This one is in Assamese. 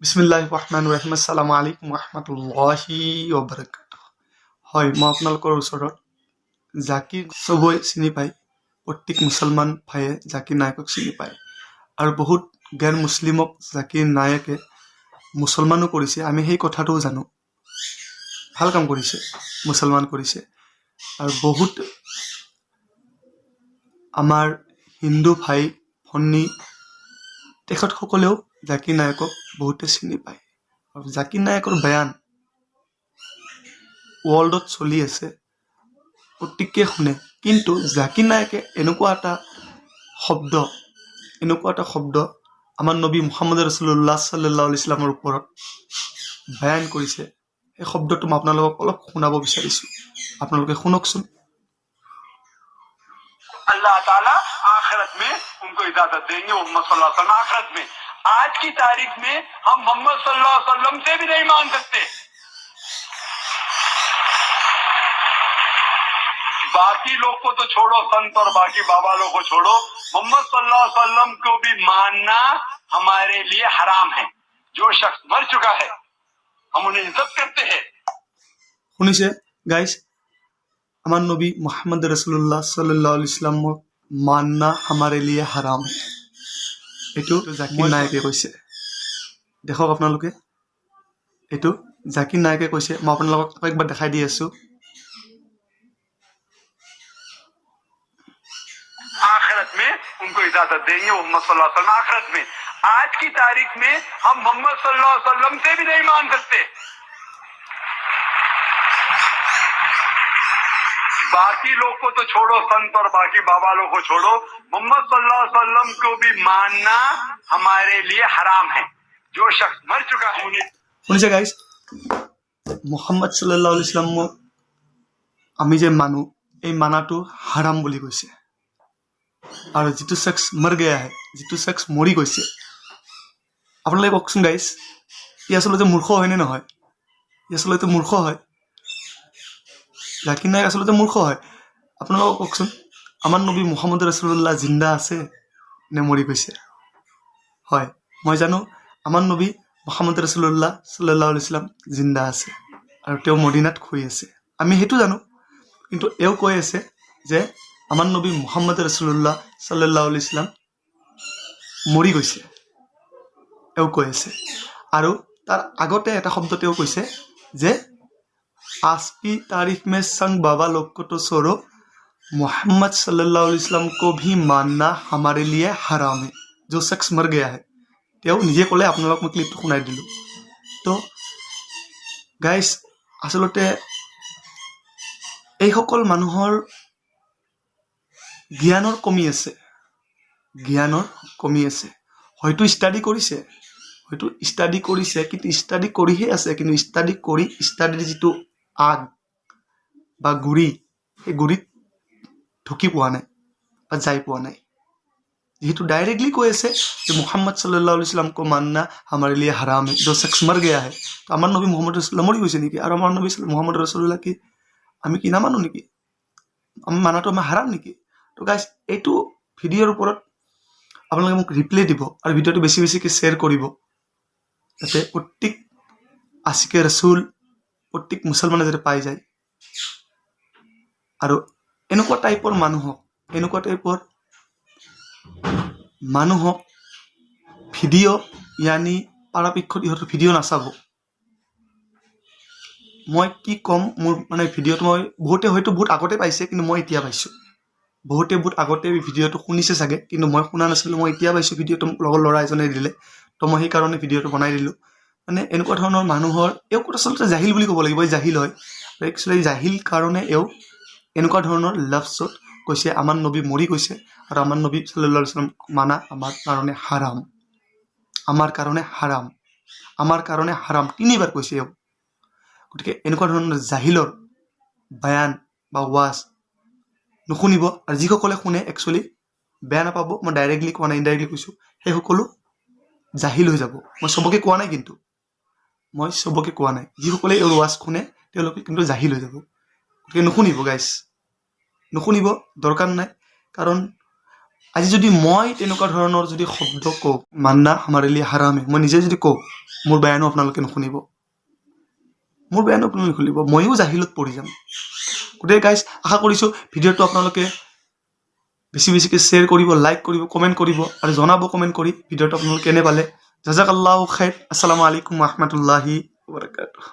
বিসমিল্লাহিৰ ৰহমানিৰ ৰহিম। আসসালামু আলাইকুম ওয়া ৰাহমাতুল্লাহি ওয়া বাৰাকাতুহু। হয়, মই আপোনালোকৰ ওচৰত জাকিৰ চবই চিনি পায়। প্ৰত্যেক মুছলমান ভাইয়ে জাকিৰ নায়কক চিনি পায় আৰু বহুত গैर মুছলিমক জাকিৰ নায়কে মুছলমানো কৰিছে। আমি সেই কথাটোও জানো। ভাল কাম কৰিছে, মুছলমান কৰিছে। আৰু বহুত আমাৰ হিন্দু ভাই ভনী তেখেতসকলেও জাকিৰ নায়কক বহুতে চিনি পায়। আৰু জাকিৰ নায়কৰ বয়ান ৱৰ্ল্ডত চলি আছে, প্ৰত্যেকে শুনে। কিন্তু জাকিৰ নায়কে এনেকুৱা এটা শব্দ আমাৰ নবী মুহাম্মদ ৰাছুলুল্লাহ সাল্লাল্লাহু আলাইহি ওয়াসাল্লামৰ ওপৰত বয়ান কৰিছে। এই শব্দটো মই আপোনালোকক অলপ শুনাব বিচাৰিছোঁ, আপোনালোকে শুনকচোন। अल्लाह ताला आखिरत में उनको इजाजत देंगे। मोहम्मद सल्लल्लाहु अलैहि वसल्लम आखिरत में, आज की तारीख में हम मोहम्मद सल्लल्लाहु अलैहि वसल्लम से भी नहीं मान सकते। बाकी लोग को तो छोड़ो, संत और बाकी बाबा लोग को छोड़ो, मोहम्मद सल्लल्लाहु अलैहि वसल्लम को भी मानना हमारे लिए हराम है। जो शख्स मर चुका है हम उन्हें इज्जत करते हैं। শুনিছে গাইজ, আমার নবী মুহাম্মদ রাসূলুল্লাহ সাল্লাল্লাহু আলাইহি ওয়াসাল্লামক মাননা হামাৰে লিয়ে হাৰাম। এইটো জাকিৰ নায়কে কৈছে। দেখক আপোনালোকে, এইটো জাকিৰ নায়কে কৈছে। মই আপোনালোকক একবাৰ দেখাই দি আছোঁ। आखिरत में उनको इजाजत देंगे। मोहम्मद सल्लल्लाहु अलैहि वसल्लम आखिरत में, आज की तारीख में हम मोहम्मद सल्लल्लाहु अलैहि वसल्लम से भी नहीं मान सकते। बाकी लोग को तो छोड़ो, संत और बाकी बाबा लोग को छोड़ो, मोहम्मद सल्लल्लाहु अलैहि वसल्लम को भी मानना हमारे लिए हराम है। जो शख्स मर चुका है उन्हें। শুনিছে গাইজ, মুহাম্মদ সাল্লাল্লাহু আলাইহি ওয়াসাল্লামক আমি যে মানো, এই মানাটো হাৰাম বুলি কৈছে। আৰু যিটো শখ্স মৰ গয়া হে, যিটো শখ্স মৰি গৈছে, আপোনালোকে কওকচোন গাইজ, ই আচলতে মূৰ্খ হয়নে নহয়? ই আচলতে মূৰ্খ হয়। জাকিৰ নায়ক আচলতে মূৰ্খ হয়। আপোনালোকক কওকচোন, আমাৰ নবী মুহাম্মদ ৰাছুলুল্লাহ জিন্দা আছে নে মৰি গৈছে? হয়, মই জানো আমাৰ নবী মুহাম্মদ ৰাছুলুল্লাহ সাল্লাল্লাহু আলাইহি ওয়াসাল্লাম জিন্দা আছে আৰু তেওঁ মদিনাত শুই আছে। আমি সেইটো জানো। কিন্তু এওঁ কৈ আছে যে আমাৰ নবী মুহাম্মদ ৰাছুলুল্লাহ সাল্লাল্লাহু আলাইহি ওয়াসাল্লাম মৰি গৈছে, এওঁ কৈ আছে। আৰু তাৰ আগতে এটা শব্দ তেওঁ কৈছে যে आज की तारीख में संग बाबा लोग को तो छोड़ो, मोहम्मद सल्लल्लाहु अलैहि वसल्लम को भी मानना हमारे लिए हराम है। जो शख्स मर गया है, তেওঁ নিজে ক'লে। আপোনালোকক মই ক্লিপটো শুনাই দিলোঁ। তো গাইজ, আচলতে এইসকল মানুহৰ জ্ঞানৰ কমি আছে, হয়তো ষ্টাডি কৰিছে, কিন্তু ষ্টাডি কৰিহে আছে। কিন্তু ষ্টাডিৰ যিটো আগ বা গুৰি, সেই গুৰিত ঢুকি পোৱা নাই বা যাই পোৱা নাই। যিহেতু ডাইৰেক্টলি কৈ আছে যে মুহাম্মদ সাল্লাল্লাহু আলাইহি ওয়াসাল্লাম কো মাননা হামাৰে লিয়ে হাৰাম হে, जो शख्स मर गया है। তো আমাৰ নবী মুহাম্মদ ৰাছুলুল্লাহ মৰি গৈছে নেকি? আৰু আমাৰ নবী মুহাম্মদ ৰাছুলুল্লাহ কি আমি কি নামানো নেকি? আমি মানাটো আমাৰ হাৰাম নেকি? তো গাইজ, এইটো ভিডিঅ'ৰ ওপৰত আপোনালোকে মোক ৰিপ্লাই দিব আৰু ভিডিঅ'টো বেছিকৈ শ্বেয়াৰ কৰিব, যাতে প্ৰত্যেক আশিকে ৰাছুল, প্ৰত্যেক মুছলমানে যাতে পাই যায়। আৰু এনেকুৱা টাইপৰ মানুহক ভিডিঅ' ইয়ানি পৰাপক্ষত ইহঁতৰ ভিডিঅ' নাচাব। মই কি ক'ম, মোৰ মানে ভিডিঅ'টো মই বহুতে হয়তো বহুত আগতে পাইছে, কিন্তু মই এতিয়া পাইছোঁ। বহুতে বহুত আগতে ভিডিঅ'টো শুনিছে চাগে, কিন্তু মই শুনা নাছিলোঁ। মই এতিয়া পাইছোঁ ভিডিঅ'টো, মোক লগৰ ল'ৰা এজনে দিলে, তো মই সেইকাৰণে ভিডিঅ'টো বনাই দিলোঁ। মানে এনেকুৱা ধৰণৰ মানুহৰ এওঁক আচলতে জাহিল বুলি ক'ব লাগিব। এই জাহিল হয়, একচুৱেলি জাহিল কাৰণে এওঁ এনেকুৱা ধৰণৰ লফ্জত কৈছে আমাৰ নবী মৰি গৈছে আৰু আমাৰ নবী সাল্লাল্লাহু আলাইহি ওয়াসাল্লাম মানা আমাৰ কাৰণে হাৰাম, তিনিবাৰ কৈছে এওঁ। গতিকে এনেকুৱা ধৰণৰ জাহিলৰ বয়ান বা ৱাজ নুশুনিব। আৰু যিসকলে শুনে একচুৱেলি বেয়া নাপাব, মই ডাইৰেক্টলি কোৱা নাই, ইনডাইৰেক্টলি কৈছোঁ, সেই সকলো জাহিল হৈ যাব। মই চবকে কোৱা নাই, যিসকলে এই ৱাজ শুনে তেওঁলোকে কিন্তু জাহিল হৈ যাব। গতিকে নুশুনিব গাইজ, নুশুনিব, দৰকাৰ নাই। কাৰণ আজি যদি মই তেনেকুৱা ধৰণৰ যদি শব্দ কওঁ মাননা হামাৰে লিয়ে হাৰাম হে মই নিজে যদি কওঁ মোৰ বয়ানো আপোনালোকে নুশুনিব মোৰ বয়ানো আপোনালোকে নুশুনিব ময়ো জাহিলত পৰি যাম গতিকে গাইজ আশা কৰিছোঁ ভিডিঅ'টো আপোনালোকে বেছিকৈ শ্বেয়াৰ কৰিব লাইক কৰিব কমেণ্ট কৰিব আৰু জনাব কমেণ্ট কৰি ভিডিঅ'টো আপোনালোকে কেনে পালে জাজাকাল্লাহু খাইৰ আসসালামু আলাইকুম ওয়া ৰাহমাতুল্লাহি ওয়া বাৰাকাতুহু